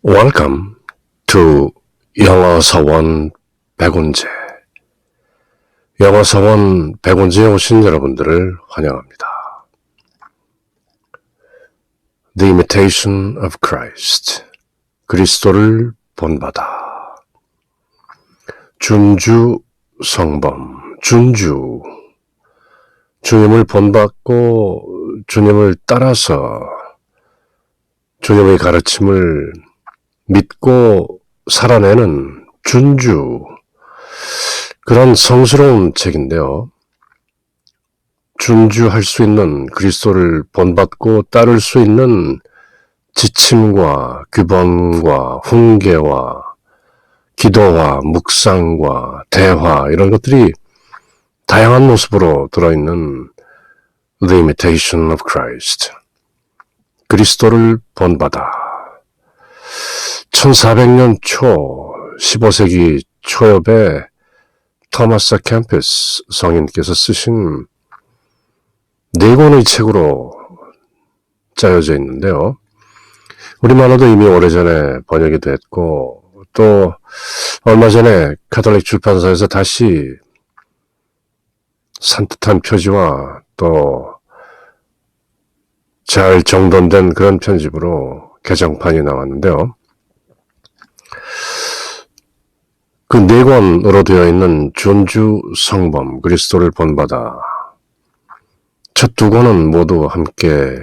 Welcome to 영어서원 백운재. 영어서원 백운재에 오신 여러분들을 환영합니다. The Imitation of Christ. 그리스도를 본받아. 준주 성범. 준주. 주님을 본받고 주님을 따라서 주님의 가르침을 믿고 살아내는 준주, 그런 성스러운 책인데요. 준주할 수 있는, 그리스도를 본받고 따를 수 있는 지침과 규범과 훈계와 기도와 묵상과 대화, 이런 것들이 다양한 모습으로 들어있는 The Imitation of Christ. 그리스도를 본받아. 1400년 초 15세기 초엽에 토마스 캠퍼스 성인께서 쓰신 4권의 책으로 짜여져 있는데요. 우리말로도 이미 오래전에 번역이 됐고, 또 얼마 전에 가톨릭 출판사에서 다시 산뜻한 표지와 또 잘 정돈된 그런 편집으로 개정판이 나왔는데요. 그 4권으로 되어 있는 준주 성범, 그리스도를 본받아. 첫 2권은 모두 함께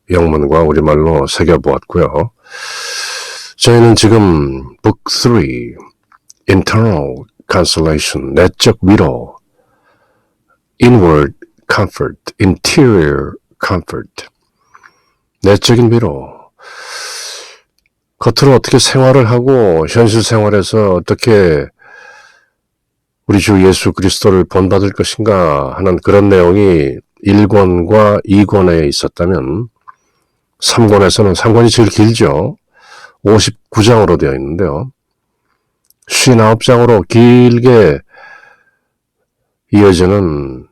영문과 우리말로 새겨보았고요. 저희는 지금 Book 3, Internal Consolation, 내적 위로, Inward Comfort, Interior Comfort, 내적인 위로, 겉으로 어떻게 생활을 하고 현실 생활에서 어떻게 우리 주 예수 그리스도를 본받을 것인가 하는 그런 내용이 1권과 2권에 있었다면 3권에서는 3권이 제일 길죠. 59장으로 되어 있는데요. 59장으로 길게 이어지는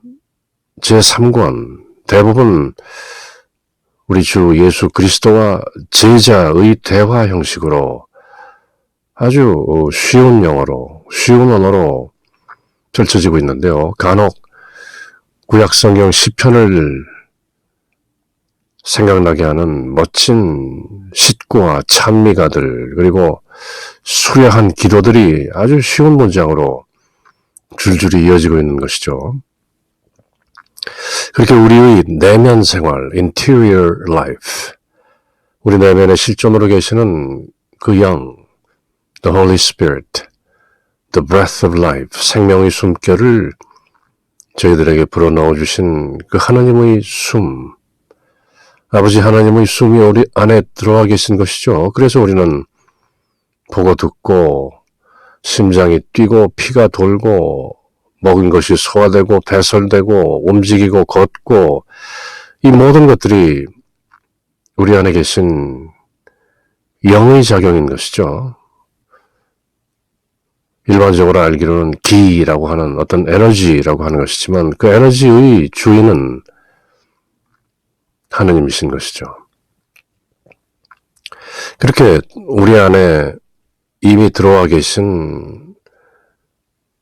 제3권, 대부분 우리 주 예수 그리스도와 제자의 대화 형식으로 아주 쉬운 영어로, 쉬운 언어로 펼쳐지고 있는데요. 간혹 구약성경 시편을 생각나게 하는 멋진 시구와 찬미가들, 그리고 수려한 기도들이 아주 쉬운 문장으로 줄줄이 이어지고 있는 것이죠. 그렇게 우리의 내면 생활, interior life, 우리 내면에 실존으로 계시는 그 영, the Holy Spirit, the breath of life, 생명의 숨결을 저희들에게 불어넣어 주신 그 하나님의 숨, 아버지 하나님의 숨이 우리 안에 들어와 계신 것이죠. 그래서 우리는 보고 듣고 심장이 뛰고 피가 돌고 먹은 것이 소화되고 배설되고 움직이고 걷고, 이 모든 것들이 우리 안에 계신 영의 작용인 것이죠. 일반적으로 알기로는 기라고 하는 어떤 에너지라고 하는 것이지만 그 에너지의 주인은 하느님이신 것이죠. 그렇게 우리 안에 이미 들어와 계신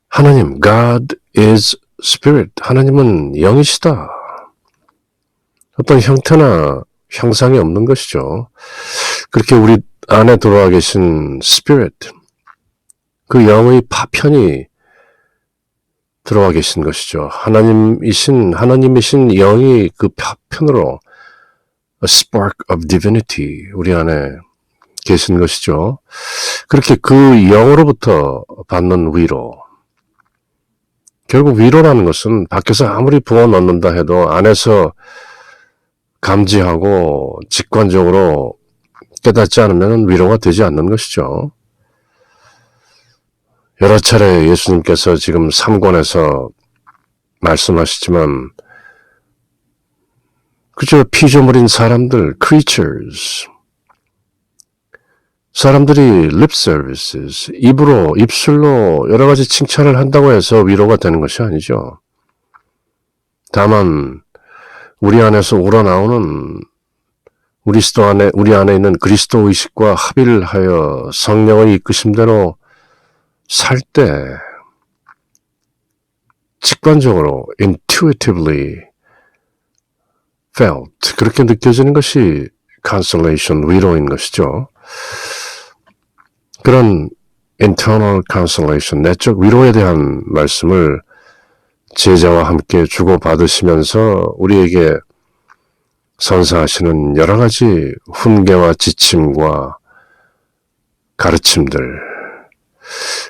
하나님, God is Spirit. 하나님은 영이시다. 어떤 형태나 형상이 없는 것이죠. 그렇게 우리 안에 들어와 계신 Spirit, 그 영의 파편이 들어와 계신 것이죠. 하나님이신 영이 그 파편으로 A spark of divinity, 우리 안에 계신 것이죠. 그렇게 그 영으로부터 받는 위로, 결국 위로라는 것은 밖에서 아무리 부어 넣는다 해도 안에서 감지하고 직관적으로 깨닫지 않으면 위로가 되지 않는 것이죠. 여러 차례 예수님께서 지금 3권에서 말씀하시지만, 그저 피조물인 사람들, creatures, 사람들이 lip services, 입술로 여러 가지 칭찬을 한다고 해서 위로가 되는 것이 아니죠. 다만 우리 안에서 우러나오는 우리 안에 있는 그리스도 의식과 합의를 하여 성령의 이끄심대로 살 때 직관적으로 intuitively felt 그렇게 느껴지는 것이 consolation, 위로인 것이죠. 그런 internal consolation, 내적 위로에 대한 말씀을 제자와 함께 주고받으시면서 우리에게 선사하시는 여러 가지 훈계와 지침과 가르침들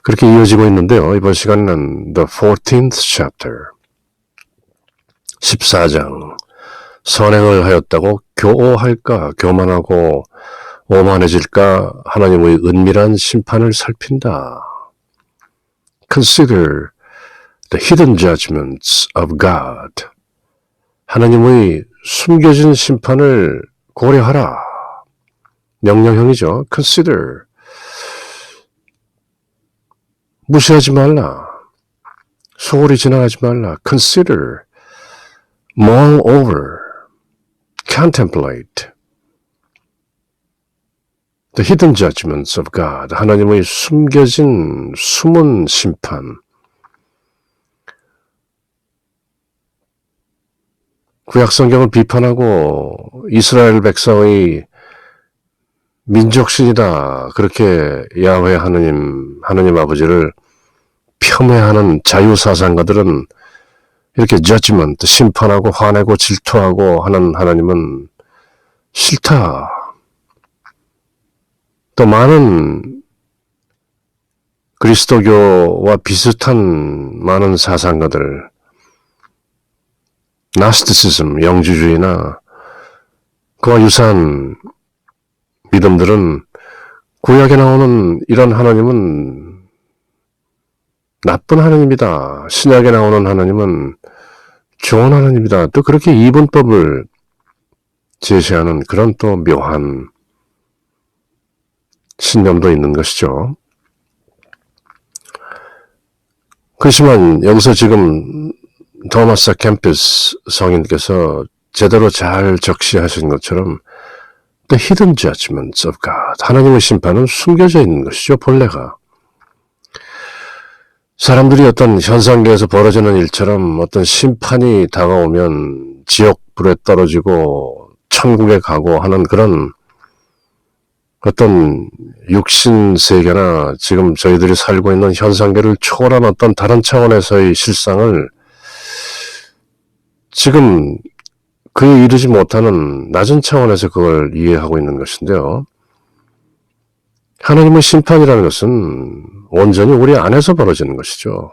그렇게 이어지고 있는데요. 이번 시간은 The 14th chapter 14장 선행을 하였다고 교오할까 교만하고 오만해질까 하나님의 은밀한 심판을 살핀다. Consider the hidden judgments of God. 하나님의 숨겨진 심판을 고려하라. 명령형이죠. Consider. 무시하지 말라. 소홀히 지나가지 말라. Consider. mull over. contemplate. The hidden judgments of God. 하나님의 숨겨진 숨은 심판. 구약성경을 비판하고 이스라엘 백성의 민족신이다. 그렇게 야훼 하나님 아버지를 폄훼하는 자유사상가들은 이렇게 judgment, 심판하고 화내고 질투하고 하는 하나님은 싫다. 또 많은 그리스도교와 비슷한 많은 사상가들 나스티시즘, 영주주의나 그와 유사한 믿음들은 구약에 나오는 이런 하나님은 나쁜 하나님이다. 신약에 나오는 하나님은 좋은 하나님이다. 또 그렇게 이분법을 제시하는 그런 또 묘한 신념도 있는 것이죠. 그렇지만 여기서 지금 토마스 아 캠피스 성인께서 제대로 잘 적시하신 것처럼 The hidden judgments of God. 하나님의 심판은 숨겨져 있는 것이죠. 본래가. 사람들이 어떤 현상계에서 벌어지는 일처럼 어떤 심판이 다가오면 지옥불에 떨어지고 천국에 가고 하는 그런 어떤 육신세계나 지금 저희들이 살고 있는 현상계를 초월한 어떤 다른 차원에서의 실상을 지금 그에 이르지 못하는 낮은 차원에서 그걸 이해하고 있는 것인데요. 하나님의 심판이라는 것은 온전히 우리 안에서 벌어지는 것이죠.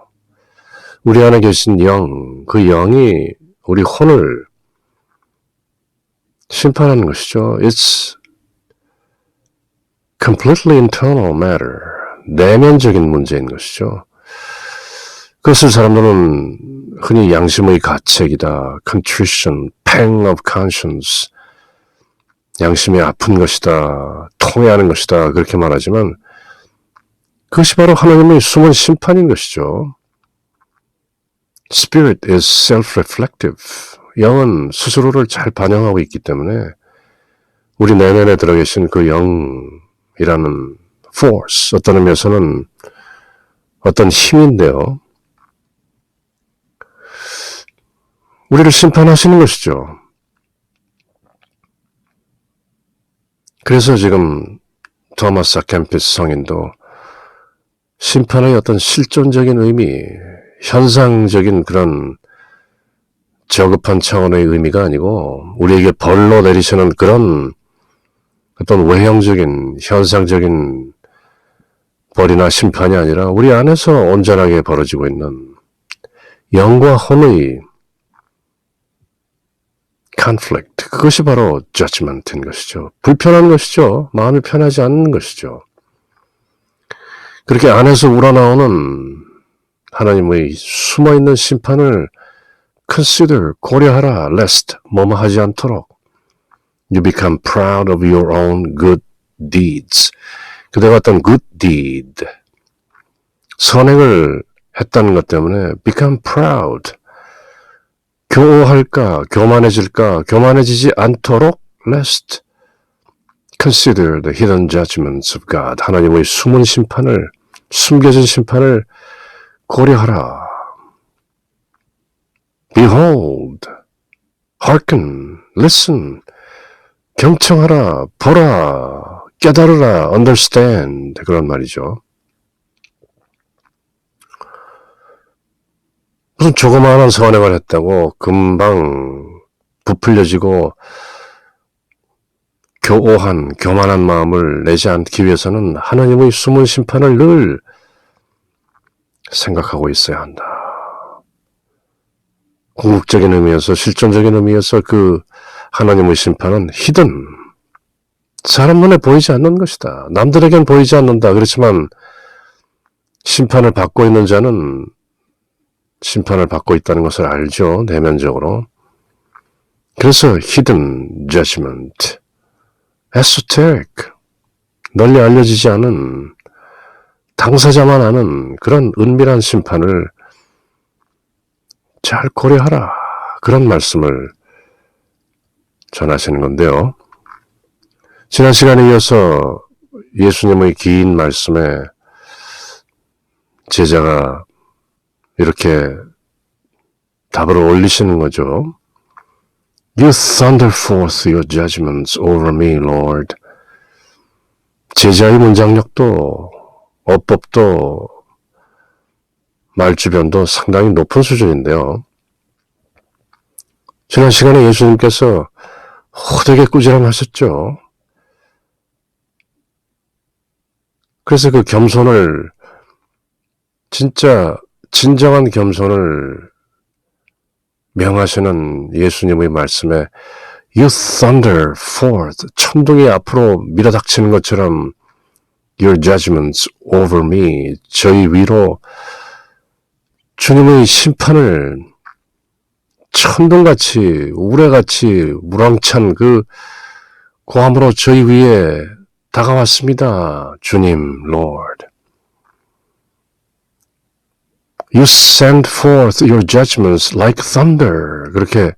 우리 안에 계신 영, 그 영이 우리 혼을 심판하는 것이죠. It's completely internal matter. 내면적인 문제인 것이죠. 그것을 사람들은 흔히 양심의 가책이다, contrition, pang of conscience, 양심이 아픈 것이다, 통회하는 것이다 그렇게 말하지만 그것이 바로 하나님의 숨은 심판인 것이죠. Spirit is self-reflective. 영은 스스로를 잘 반영하고 있기 때문에 우리 내면에 들어계신 그 영이라는 force, 어떤 의미에서는 어떤 힘인데요. 우리를 심판하시는 것이죠. 그래서 지금 토마스 아 캠피스 성인도 심판의 어떤 실존적인 의미, 현상적인 그런 저급한 차원의 의미가 아니고 우리에게 벌로 내리시는 그런 어떤 외형적인, 현상적인 벌이나 심판이 아니라 우리 안에서 온전하게 벌어지고 있는 영과 혼의 conflict, 그것이 바로 judgment인 것이죠. 불편한 것이죠. 마음이 편하지 않는 것이죠. 그렇게 안에서 우러나오는 하나님의 숨어있는 심판을 consider, 고려하라, lest, 뭐뭐 하지 않도록 you become proud of your own good deeds. 그대가 어떤 good deed, 선행을 했다는 것 때문에 become proud, 교오할까, 교만해질까, 교만해지지 않도록 lest, Consider the hidden judgments of God. 하나님의 숨은 심판을, 숨겨진 심판을 고려하라. Behold, hearken, listen. 경청하라, 보라, 깨달으라, understand. 그런 말이죠. 무슨 조그마한 선행을 했다고 금방 부풀려지고 교만한 마음을 내지 않기 위해서는 하나님의 숨은 심판을 늘 생각하고 있어야 한다. 궁극적인 의미에서, 실존적인 의미에서 그 하나님의 심판은 히든, 사람 눈에 보이지 않는 것이다. 남들에겐 보이지 않는다. 그렇지만 심판을 받고 있는 자는 심판을 받고 있다는 것을 알죠. 내면적으로. 그래서 hidden judgment, esoteric, 널리 알려지지 않은, 당사자만 아는 그런 은밀한 심판을 잘 고려하라. 그런 말씀을 전하시는 건데요. 지난 시간에 이어서 예수님의 긴 말씀에 제자가 이렇게 답을 올리시는 거죠. You thunder forth your judgments over me, Lord. 제자의 문장력도, 어법도, 말주변도 상당히 높은 수준인데요. 지난 시간에 예수님께서 호되게 꾸지람하셨죠. 그래서 그 겸손을, 진정한 겸손을 명하시는 예수님의 말씀에 You thunder forth, 천둥이 앞으로 밀어닥치는 것처럼 Your judgments over me, 저희 위로 주님의 심판을 천둥같이, 우레같이 무랑찬 그 고함으로 저희 위에 다가왔습니다. 주님, Lord. You send forth your judgments like thunder. 그렇게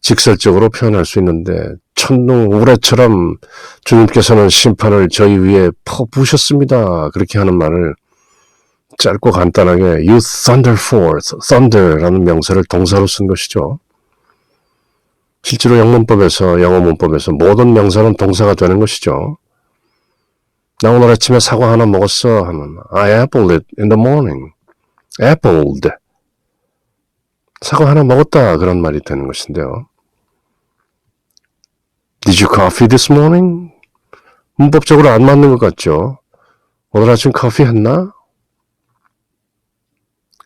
직설적으로 표현할 수 있는데 천둥, 우레처럼 주님께서는 심판을 저희 위에 퍼부으셨습니다. 그렇게 하는 말을 짧고 간단하게 You thunder forth, thunder라는 명사를 동사로 쓴 것이죠. 실제로 영어 문법에서 모든 명사는 동사가 되는 것이죠. 나 오늘 아침에 사과 하나 먹었어 하면 I appled it in the morning. Appled. 사과 하나 먹었다 그런 말이 되는 것인데요. Did you coffee this morning? 문법적으로 안 맞는 것 같죠? 오늘 아침 커피 했나?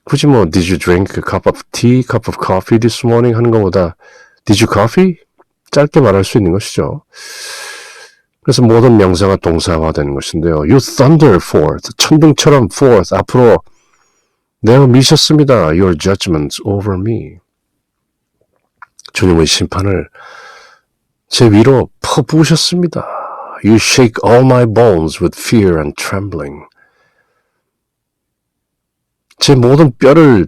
굳이 Did you drink a cup of tea, cup of coffee this morning 하는 것보다 Did you coffee? 짧게 말할 수 있는 것이죠. 그래서 모든 명사가 동사화되는 것인데요. You thunder forth, 천둥처럼 forth, 앞으로 내어 미셨습니다. Your judgments over me. 주님의 심판을 제 위로 퍼부으셨습니다. You shake all my bones with fear and trembling. 제 모든 뼈를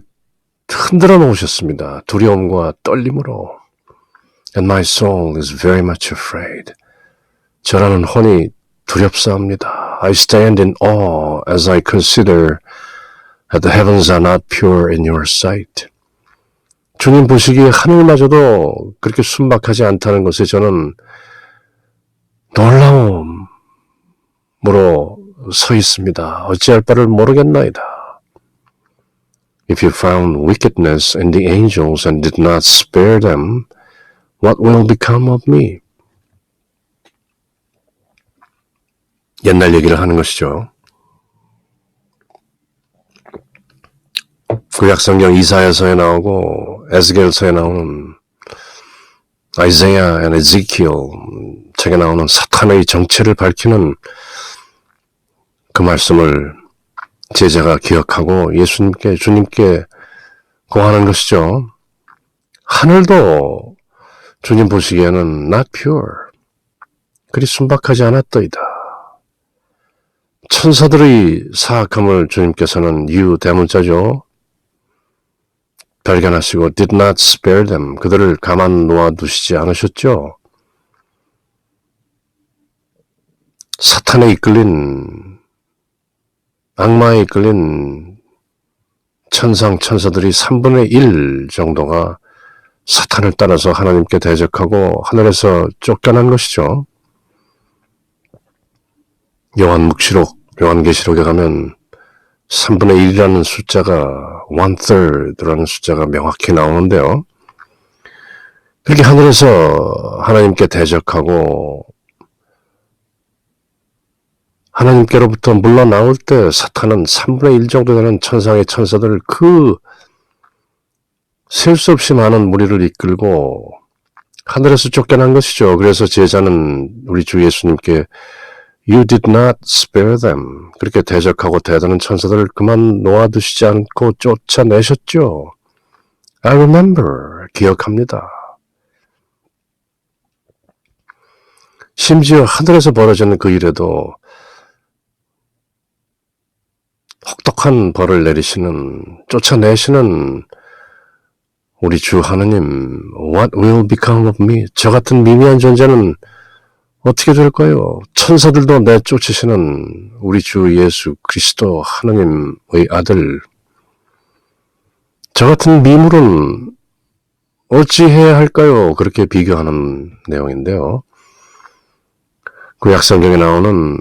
흔들어 놓으셨습니다. 두려움과 떨림으로. And my soul is very much afraid. 저라는 혼이 두렵사옵니다. I stand in awe as I consider that the heavens are not pure in your sight. 주님 보시기에 하늘마저도 그렇게 순박하지 않다는 것에 저는 놀라움으로 서 있습니다. 어찌할 바를 모르겠나이다. If you found wickedness in the angels and did not spare them, what will become of me? 옛날 얘기를 하는 것이죠. 구약성경 이사야서에 나오고 에스겔서에 나오는 아이사야 and 에zekiel 책에 나오는 사탄의 정체를 밝히는 그 말씀을 제자가 기억하고 주님께 고하는 것이죠. 하늘도 주님 보시기에는 not pure, 그리 순박하지 않았더이다. 천사들의 사악함을 주님께서는 you 대문자죠. 발견하시고 did not spare them, 그들을 가만 놓아두시지 않으셨죠. 사탄에 이끌린, 악마에 이끌린 천상천사들이 3분의 1 정도가 사탄을 따라서 하나님께 대적하고 하늘에서 쫓겨난 것이죠. 요한계시록에 가면 3분의 1이라는 숫자가 one-third라는 숫자가 명확히 나오는데요. 그렇게 하늘에서 하나님께 대적하고 하나님께로부터 물러나올 때 사탄은 3분의 1 정도 되는 천상의 천사들을 셀 수 없이 많은 무리를 이끌고 하늘에서 쫓겨난 것이죠. 그래서 제자는 우리 주 예수님께 You did not spare them. 그렇게 대적하고 대단한 천사들을 그만 놓아두시지 않고 쫓아내셨죠. I remember. 기억합니다. 심지어 하늘에서 벌어지는 그 일에도 혹독한 벌을 내리시는, 쫓아내시는 우리 주 하나님, What will become of me? 저 같은 미미한 존재는 어떻게 될까요? 천사들도 내쫓으시는 우리 주 예수 그리스도 하나님의 아들, 저 같은 미물은 어찌해야 할까요? 그렇게 비교하는 내용인데요. 구약성경에 나오는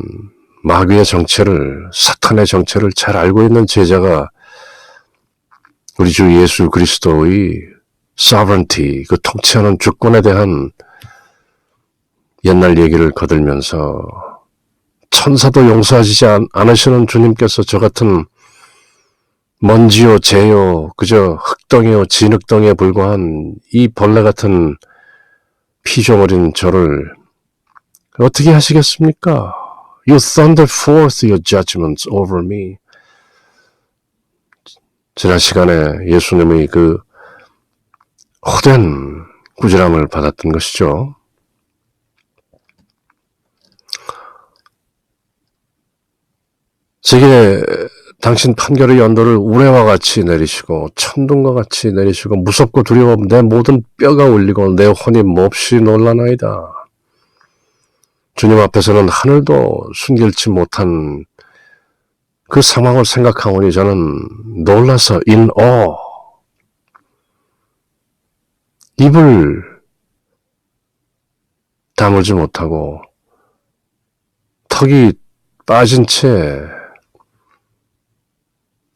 마귀의 정체를, 사탄의 정체를 잘 알고 있는 제자가 우리 주 예수 그리스도의 sovereignty, 그 통치하는 주권에 대한 옛날 얘기를 거들면서 천사도 용서하시지 않으시는 주님께서 저 같은 먼지요 재요 그저 흙덩이요 진흙덩이에 불과한 이 벌레 같은 피조물인 저를 어떻게 하시겠습니까? You thunder forth your judgments over me. 지난 시간에 예수님의 그 호된 꾸지람을 받았던 것이죠. 제게 당신 판결의 연도를 우레와 같이 내리시고 천둥과 같이 내리시고 무섭고 두려워 내 모든 뼈가 울리고 내 혼이 몹시 놀라나이다. 주님 앞에서는 하늘도 숨길지 못한 그 상황을 생각하오니 저는 놀라서 in awe, 입을 다물지 못하고 턱이 빠진 채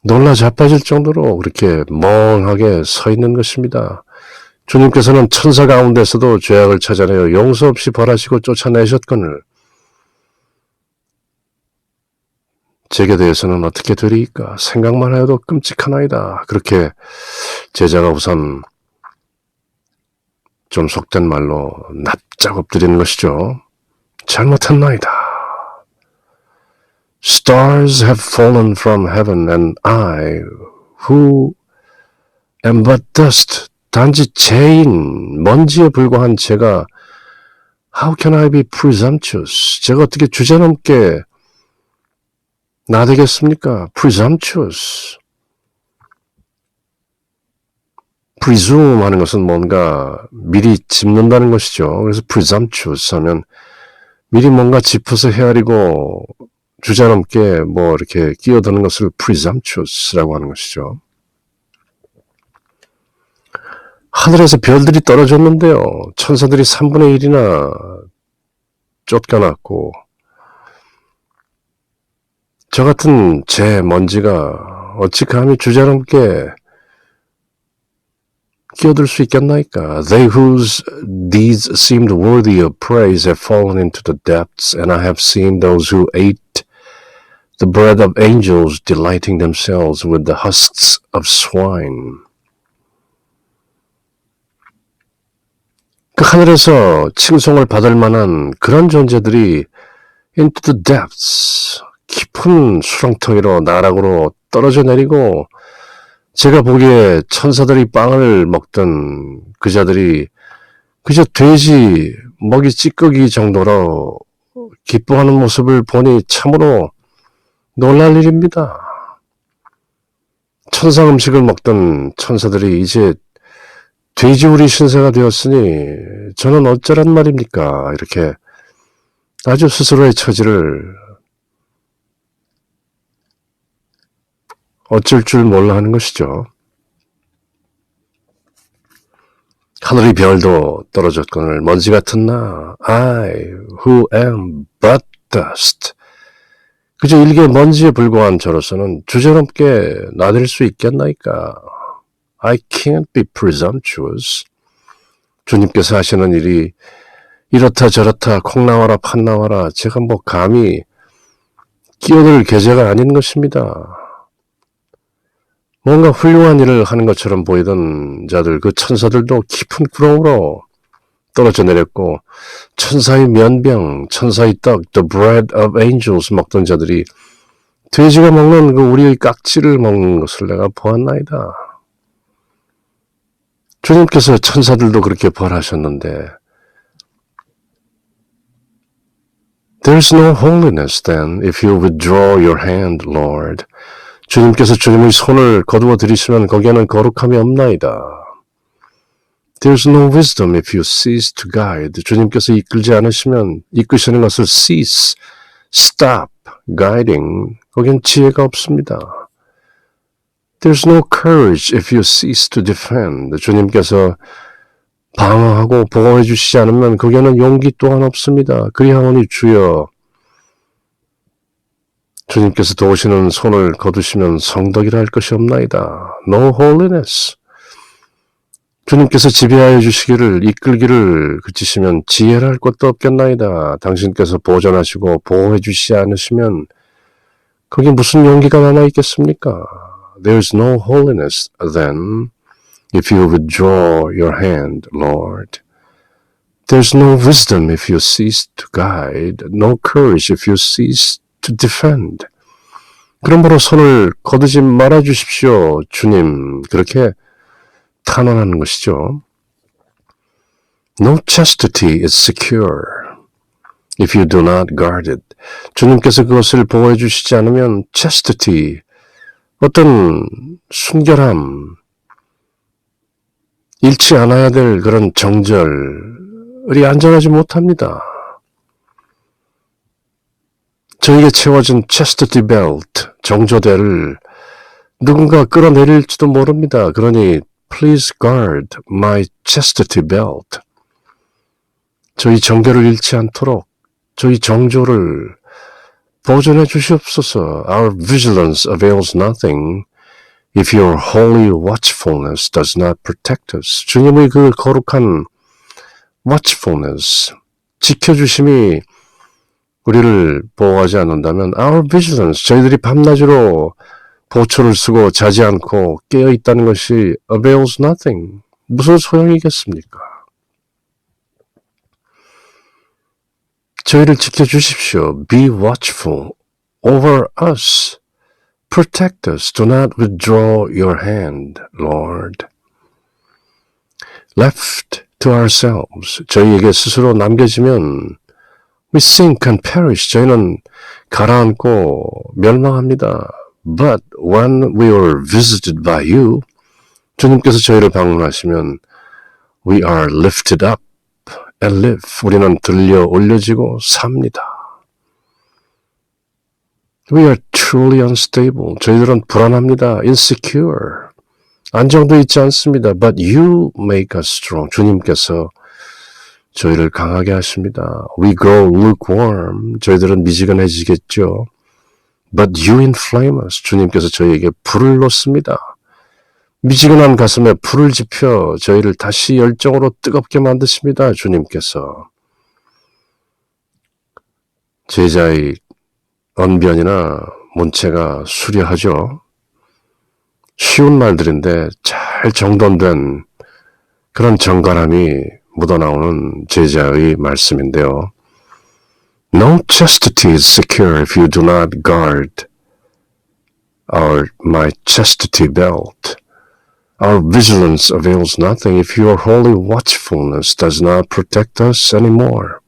놀라 자빠질 정도로 그렇게 멍하게 서 있는 것입니다. 주님께서는 천사 가운데서도 죄악을 찾아내어 용서 없이 벌하시고 쫓아내셨거늘 제게 대해서는 어떻게 되리이까? 생각만 해도 끔찍하나이다. 그렇게 제자가 우선 좀 속된 말로 납작 엎드리는 것이죠. 잘못했나이다. Stars have fallen from heaven and I, who am but dust, 단지 죄인, 먼지에 불과한 제가 How can I be presumptuous? 제가 어떻게 주제넘게 나되겠습니까? Presumptuous. Presume 하는 것은 뭔가 미리 짚는다는 것이죠. 그래서 presumptuous 하면 미리 뭔가 짚어서 헤아리고 주제넘게 뭐 이렇게 끼어드는 것을 presumptuous라고 하는 것이죠. 하늘에서 별들이 떨어졌는데요. 천사들이 3분의 1이나 쫓겨났고 저 같은 재 먼지가 어찌 감히 주제넘게 끼어들 수 있겠나이까? They whose deeds seemed worthy of praise have fallen into the depths, and I have seen those who ate the bread of angels delighting themselves with the husks of swine. 그 하늘에서 칭송을 받을 만한 그런 존재들이 into the depths, 깊은 수렁텅이로 나락으로 떨어져 내리고 제가 보기에 천사들이 빵을 먹던 그 자들이 그저 돼지 먹이 찌꺼기 정도로 기뻐하는 모습을 보니 참으로 놀랄 일입니다. 천상 음식을 먹던 천사들이 이제 돼지우리 신세가 되었으니 저는 어쩌란 말입니까? 이렇게 아주 스스로의 처지를 어쩔 줄 몰라 하는 것이죠. 하늘의 별도 떨어졌거늘 먼지 같은 나 I who am but dust. 그저 일개 먼지에 불과한 저로서는 주저넘게 나댈 수 있겠나이까. I can't be presumptuous. 주님께서 하시는 일이 이렇다 저렇다 콩 나와라 팥 나와라 제가 뭐 감히 끼어들 계제가 아닌 것입니다. 뭔가 훌륭한 일을 하는 것처럼 보이던 자들, 그 천사들도 깊은 구렁으로 떨어져 내렸고 천사의 면병, 천사의 떡, the bread of angels 먹던 자들이 돼지가 먹는 그 우리의 깍지를 먹는 것을 내가 보았나이다. 주님께서 천사들도 그렇게 벌하셨는데 There's no holiness then if you withdraw your hand, Lord. 주님께서 주님의 손을 거두어 들이시면 거기에는 거룩함이 없나이다. There's no wisdom if you cease to guide. 주님께서 이끌지 않으시면 이끄시는 것을 cease, stop, guiding. 거기엔 지혜가 없습니다. There's no courage if you cease to defend. 주님께서 방어하고 보호해 주시지 않으면 거기에는 용기 또한 없습니다. 그리하오니 주여 주님께서 도우시는 손을 거두시면 성덕이라 할 것이 없나이다. No holiness. 주님께서 지배하여 주시기를 이끌기를 그치시면 지혜라 할 것도 없겠나이다. 당신께서 보존하시고 보호해 주시지 않으시면 거기 무슨 용기가 남아있겠습니까? There's no holiness then if you withdraw your hand, Lord. There's no wisdom if you cease to guide, no courage if you cease to defend. 그러므로 손을 거두지 말아 주십시오, 주님. 그렇게 탄원하는 것이죠. No chastity is secure if you do not guard it. 주님께서 그것을 보호해 주시지 않으면 chastity, 어떤 순결함, 잃지 않아야 될 그런 정절이 안전하지 못합니다. 저에게 채워진 chastity belt, 정조대를 누군가 끌어내릴지도 모릅니다. 그러니 Please guard my chastity belt. 저희 정결을 잃지 않도록 저희 정조를 보존해 주시옵소서. Our vigilance avails nothing if your holy watchfulness does not protect us. 주님의 그 거룩한 watchfulness, 지켜주심이 우리를 보호하지 않는다면 our vigilance, 저희들이 밤낮으로 보초를 쓰고 자지 않고 깨어있다는 것이 avails nothing. 무슨 소용이겠습니까? 저희를 지켜주십시오. Be watchful over us. Protect us. Do not withdraw your hand, Lord. Left to ourselves. 저희에게 스스로 남겨지면 we sink and perish. 저희는 가라앉고 멸망합니다. But when we are visited by you, 주님께서 저희를 방문하시면 we are lifted up and live. 우리는 들려 올려지고 삽니다. We are truly unstable. 저희들은 불안합니다. Insecure. 안정도 있지 않습니다. But you make us strong. 주님께서 저희를 강하게 하십니다. We grow lukewarm. 저희들은 미지근해지겠죠. But you inflame us. 주님께서 저희에게 불을 놓습니다. 미지근한 가슴에 불을 지펴 저희를 다시 열정으로 뜨겁게 만드십니다. 주님께서. 제자의 언변이나 문체가 수려하죠. 쉬운 말들인데 잘 정돈된 그런 정갈함이 묻어나오는 제자의 말씀인데요. No chastity is secure if you do not guard my chastity belt. Our vigilance avails nothing if your holy watchfulness does not protect us anymore.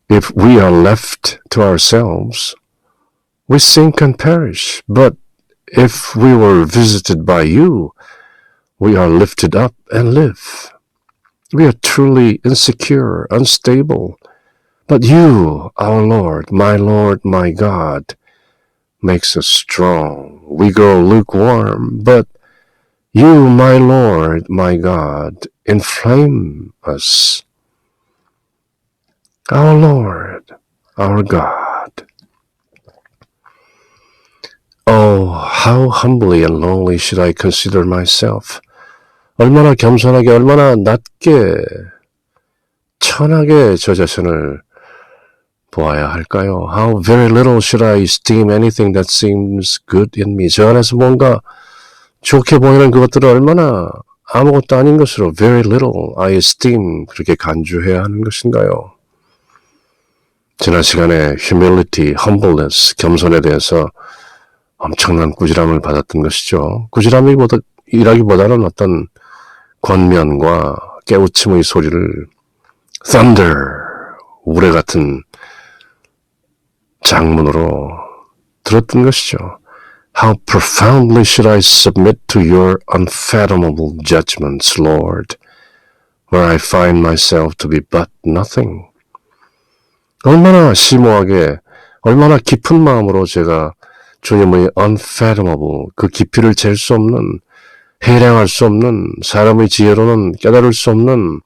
If we are left to ourselves, we sink and perish. But if we were visited by you, we are lifted up and live. We are truly insecure, unstable, But you, our Lord, my God, makes us strong. We grow lukewarm, but you, my Lord, my God, inflame us. Our Lord, our God. Oh, how humbly and lowly should I consider myself. 얼마나 겸손하게, 얼마나 낮게, 천하게 저 자신을 보아야 할까요? How very little should I esteem anything that seems good in me. 저 안에서 뭔가 좋게 보이는 그것들을 얼마나 아무것도 아닌 것으로 very little I esteem 그렇게 간주해야 하는 것인가요? 지난 시간에 humility, humbleness, 겸손에 대해서 엄청난 꾸지람을 받았던 것이죠. 꾸지람이라기보다는 어떤 권면과 깨우침의 소리를 thunder, 우레 같은 장문으로 들었던 것이죠. How profoundly should I submit to your unfathomable judgments, Lord, where I find myself to be but nothing. 얼마나 심오하게, 얼마나 깊은 마음으로 제가 주님의 unfathomable, 그 깊이를 잴 수 없는, 해량할 수 없는, 사람의 지혜로는 깨달을 수 없는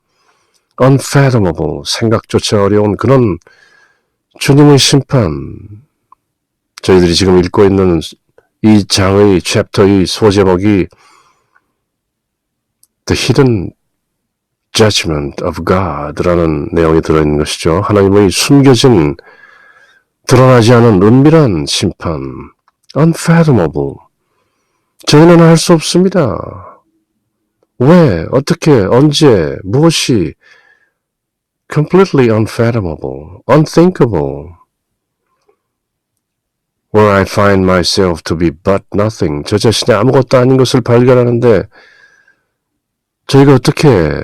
unfathomable, 생각조차 어려운 그런 주님의 심판, 저희들이 지금 읽고 있는 이 장의 챕터의 소제목이 The Hidden Judgment of God라는 내용이 들어있는 것이죠. 하나님의 숨겨진, 드러나지 않은 은밀한 심판, unfathomable. 저희는 알 수 없습니다. 왜, 어떻게, 언제, 무엇이 completely unfathomable, unthinkable. Where I find myself to be but nothing. 저 자신이 아무것도 아닌 것을 발견하는데 저희가 어떻게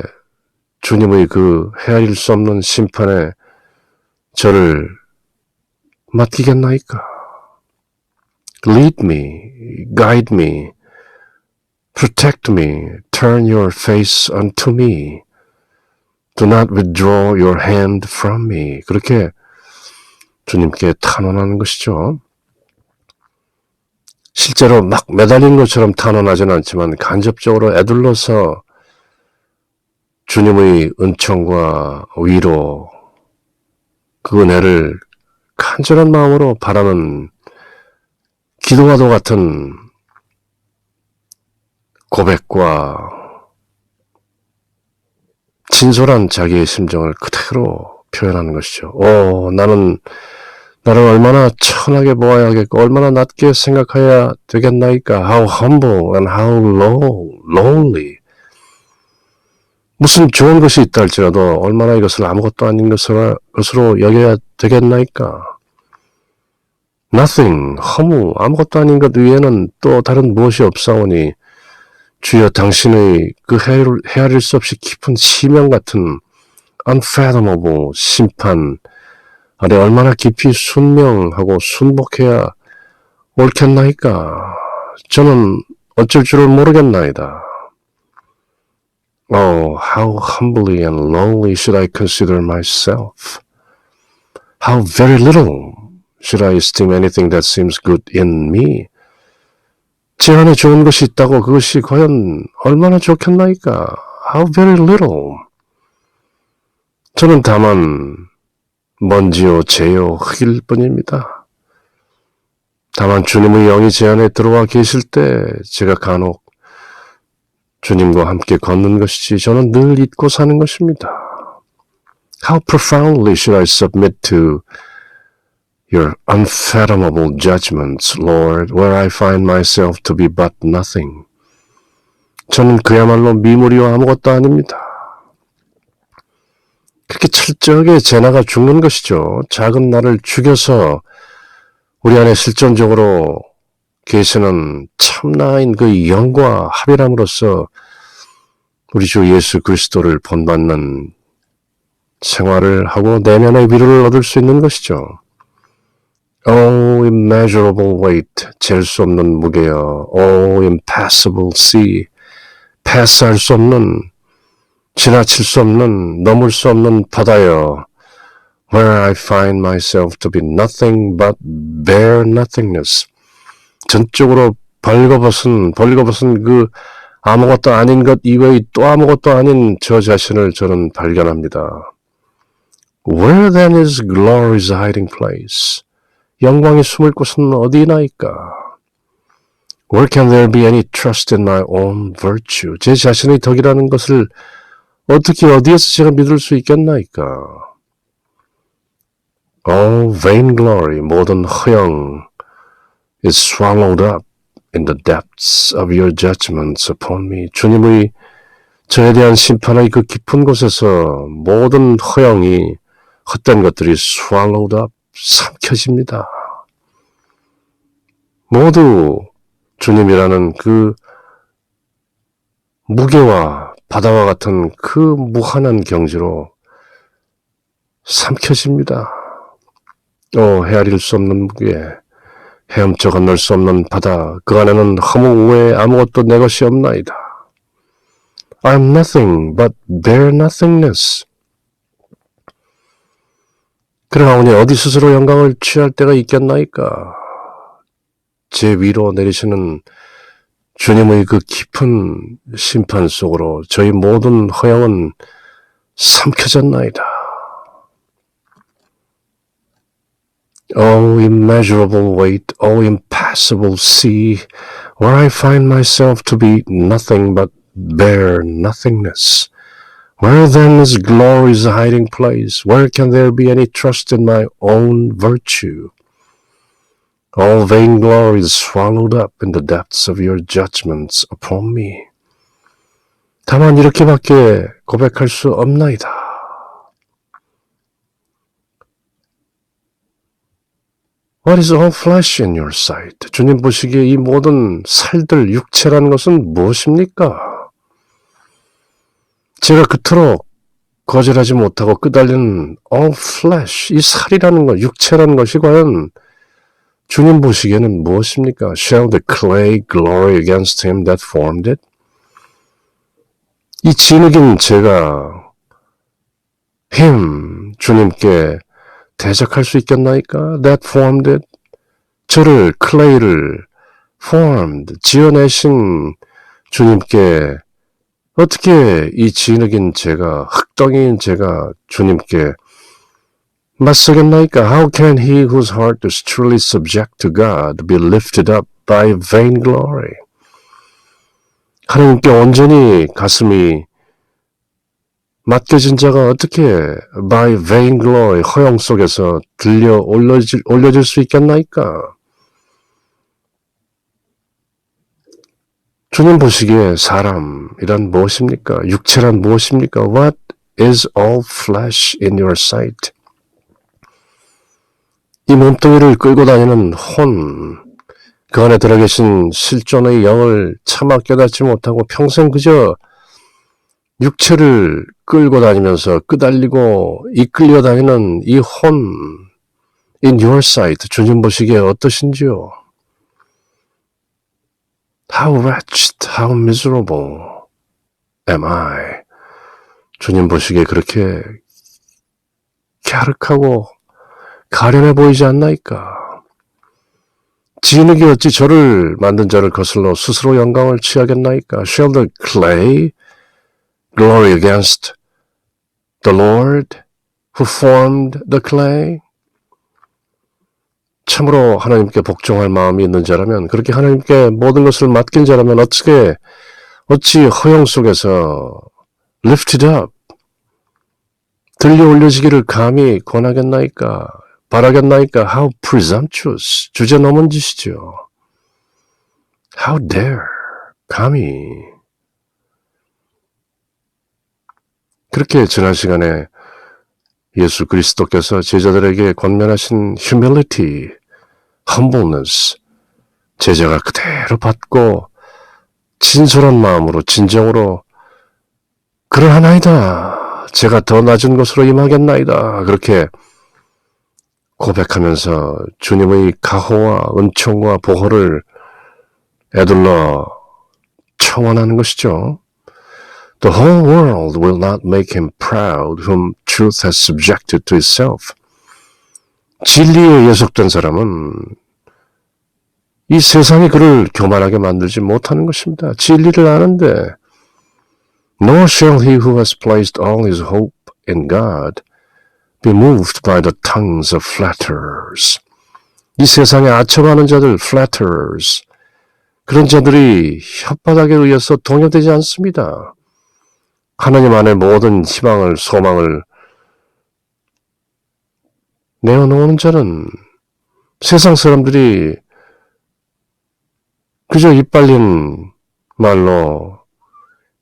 주님의 그 헤아릴 수 없는 심판에 저를 맡기겠나이까? Lead me, guide me, protect me, turn your face unto me. Do not withdraw your hand from me. 그렇게 주님께 탄원하는 것이죠. 실제로 막 매달린 것처럼 탄원하지는 않지만 간접적으로 애둘러서 주님의 은총과 위로, 그 은혜를 간절한 마음으로 바라는 기도와도 같은 고백과 진솔한 자기의 심정을 그대로 표현하는 것이죠. 나는 나를 얼마나 천하게 보아야 하겠고 얼마나 낮게 생각해야 되겠나이까. How humble and how lowly. 무슨 좋은 것이 있다 할지라도 얼마나 이것을 아무것도 아닌 것으로 여겨야 되겠나이까. Nothing, 허무, 아무것도 아닌 것 위에는 또 다른 무엇이 없사오니 주여 당신의 그 헤아릴 수 없이 깊은 시명 같은 unfathomable 심판 아래 얼마나 깊이 순명하고 순복해야 옳겠나이까. 저는 어쩔 줄을 모르겠나이다. Oh, how humbly and lowly should I consider myself. How very little should I esteem anything that seems good in me. 제 안에 좋은 것이 있다고 그것이 과연 얼마나 좋겠나이까. How very little. 저는 다만 먼지요 재요 흙일 뿐입니다. 다만 주님의 영이 제 안에 들어와 계실 때 제가 간혹 주님과 함께 걷는 것이지 저는 늘 잊고 사는 것입니다. How profoundly should I submit to your unfathomable judgments, Lord, where I find myself to be but nothing. 저는 그야말로 미물이요 아무것도 아닙니다. 그렇게 철저하게 제나가 죽는 것이죠. 작은 나를 죽여서 우리 안에 실존적으로 계시는 참나인 그 영과 합일함으로써 우리 주 예수 그리스도를 본받는 생활을 하고 내면의 위로를 얻을 수 있는 것이죠. Oh, immeasurable weight, 잴 수 없는 무게여. Oh, impassable sea, 패스할 수 없는, 지나칠 수 없는, 넘을 수 없는 바다여. where I find myself to be nothing but bare nothingness. 전적으로 벌거벗은 그 아무것도 아닌 것 이외의 또 아무것도 아닌 저 자신을 저는 발견합니다. Where then is glory's hiding place? 영광이 숨을 곳은 어디나이까? Where can there be any trust in my own virtue? 제 자신의 덕이라는 것을 어떻게 어디에서 제가 믿을 수 있겠나이까? All vainglory, 모든 허영 is swallowed up in the depths of your judgments upon me. 주님의 저에 대한 심판의 그 깊은 곳에서 모든 허영이 헛된 것들이 swallowed up, 삼켜집니다. 모두 주님이라는 그 무게와 바다와 같은 그 무한한 경지로 삼켜집니다. 헤아릴 수 없는 무게, 헤엄쳐 건널 수 없는 바다, 그 안에는 허무 외에 아무것도 내 것이 없나이다. I'm nothing but bare nothingness. 그러하오니 어디 스스로 영광을 취할 때가 있겠나이까? 제 위로 내리시는 주님의 그 깊은 심판 속으로 저희 모든 허영은 삼켜졌나이다. O immeasurable weight, O impassable sea, where I find myself to be nothing but bare nothingness. Where then is glory's hiding place? Where can there be any trust in my own virtue? All vainglory is swallowed up in the depths of your judgments upon me. 다만 이렇게밖에 고백할 수 없나이다. What is all flesh in your sight? 주님 보시기에 이 모든 살들, 육체라는 것은 무엇입니까? 제가 그토록 거절하지 못하고 끄달리는 all flesh, 이 살이라는 것, 육체라는 것이 과연 주님 보시기에는 무엇입니까? Shall the clay glory against him that formed it? 이 진흙인 제가 주님께 대적할 수 있겠나이까? That formed it. 저를, clay를 formed, 지어내신 주님께 어떻게 이 진흙인 제가, 흙덩이인 제가 주님께 맞서겠나이까? How can he whose heart is truly subject to God be lifted up by vainglory? 하나님께 온전히 가슴이 맡겨진 자가 어떻게 by vainglory, 허영 속에서 올려질 수 있겠나이까? 주님 보시기에 사람이란 무엇입니까? 육체란 무엇입니까? What is all flesh in your sight? 이 몸뚱이를 끌고 다니는 혼, 그 안에 들어계신 실존의 영을 차마 깨닫지 못하고 평생 그저 육체를 끌고 다니면서 끄달리고 이끌려 다니는 이 혼, in your sight, 주님 보시기에 어떠신지요? How wretched, how miserable am I? 주님 보시기에 그렇게 갸륵하고 가련해 보이지 않나이까? 진흙이 어찌 저를 만든 자를 거슬러 스스로 영광을 취하겠나이까? Shall the clay glory against the Lord who formed the clay? 참으로 하나님께 복종할 마음이 있는 자라면, 그렇게 하나님께 모든 것을 맡긴 자라면 어찌 허영 속에서 lifted up, 들려 올려지기를 감히 권하겠나이까? 바라겠나이까? How presumptuous, 주제넘은 짓이죠. How dare, 감히. 그렇게 지난 시간에 예수 그리스도께서 제자들에게 권면하신 humility, humbleness, 제자가 그대로 받고 진솔한 마음으로 진정으로 그러하나이다, 제가 더 낮은 곳으로 임하겠나이다, 그렇게 고백하면서 주님의 가호와 은총과 보호를 애둘러 청원하는 것이죠. The whole world will not make him proud whom truth has subjected to itself. 진리에 예속된 사람은 이 세상이 그를 교만하게 만들지 못하는 것입니다. 진리를 아는데 Nor shall he who has placed all his hope in God be moved by the tongues of flatterers. 이 세상에 아첨하는 자들, flatterers. 그런 자들이 혓바닥에 의해서 동요되지 않습니다. 하나님 안에 모든 희망을, 소망을 내어놓는 자는 세상 사람들이 그저 이빨린 말로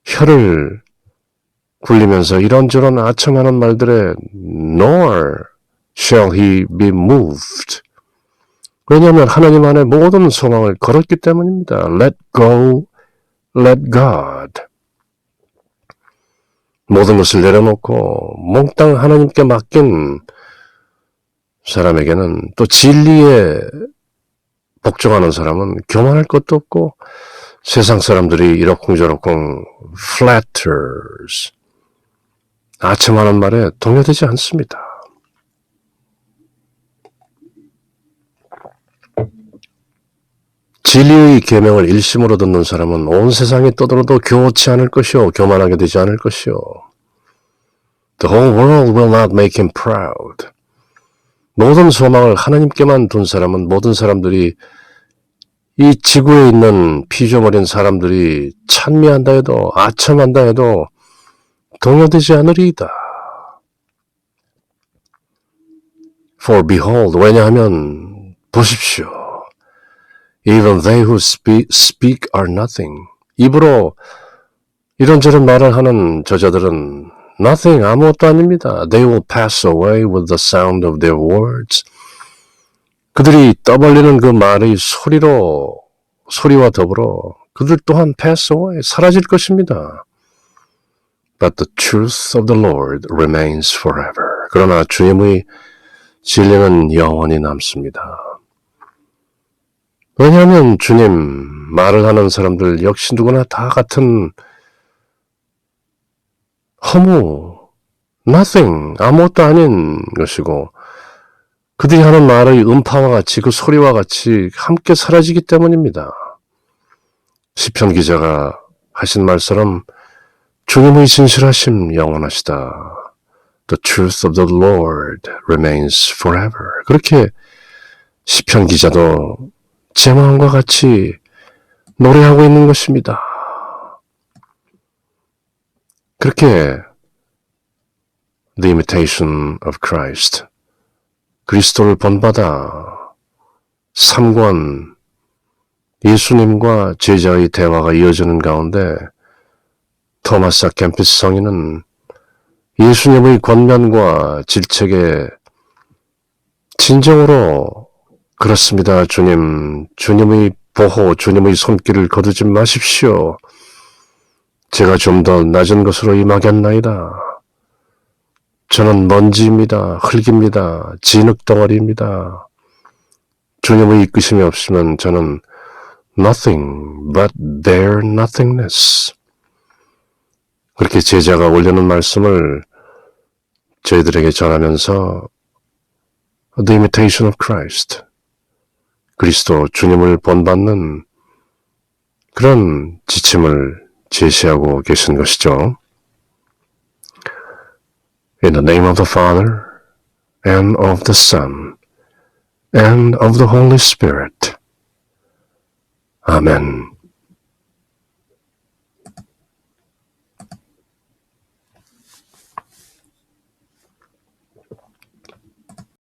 혀를 굴리면서 이런저런 아첨하는 말들에 nor shall he be moved. 왜냐하면 하나님 안에 모든 소망을 걸었기 때문입니다. Let go, let God. 모든 것을 내려놓고 몽땅 하나님께 맡긴 사람에게는 또 진리에 복종하는 사람은 교만할 것도 없고 세상 사람들이 이러쿵저러쿵 flatters 아첨하는 말에 동요되지 않습니다. 진리의 계명을 일심으로 듣는 사람은 온 세상이 떠들어도 교치 않을 것이요 교만하게 되지 않을 것이요. The whole world will not make him proud. 모든 소망을 하나님께만 둔 사람은 모든 사람들이 이 지구에 있는 피조물인 사람들이 찬미한다 해도 아첨한다 해도 동요되지 않으리이다. For behold, 왜냐하면 보십시오. Even they who speak are nothing. 입으로 이런저런 말을 하는 저자들은 nothing, 아무것도 아닙니다. They will pass away with the sound of their words. 그들이 떠벌리는 그 말의 소리와 더불어 그들 또한 pass away, 사라질 것입니다. But the truth of the Lord remains forever. 그러나 주님의 진리는 영원히 남습니다. 왜냐하면 주님 말을 하는 사람들 역시 누구나 다 같은 허무, nothing, 아무것도 아닌 것이고 그들이 하는 말의 음파와 같이 그 소리와 같이 함께 사라지기 때문입니다. 시편 기자가 하신 말처럼 주님의 진실하심 영원하시다. The truth of the Lord remains forever. 그렇게 시편 기자도 제 마음과 같이 노래하고 있는 것입니다. 그렇게 The imitation of Christ, 그리스도를 본받아 3권 예수님과 제자의 대화가 이어지는 가운데 토마스 아 캠피스 성인은 예수님의 권면과 질책에 진정으로 그렇습니다. 주님의 보호, 주님의 손길을 거두지 마십시오. 제가 좀 더 낮은 것으로 임하겠나이다. 저는 먼지입니다. 흙입니다. 진흙덩어리입니다. 주님의 이끄심이 없으면 저는 nothing but their nothingness. 그렇게 제자가 올려놓은 말씀을 저희들에게 전하면서 The imitation of Christ, 그리스도 주님을 본받는 그런 지침을 제시하고 계신 것이죠. In the name of the Father, and of the Son, and of the Holy Spirit. Amen.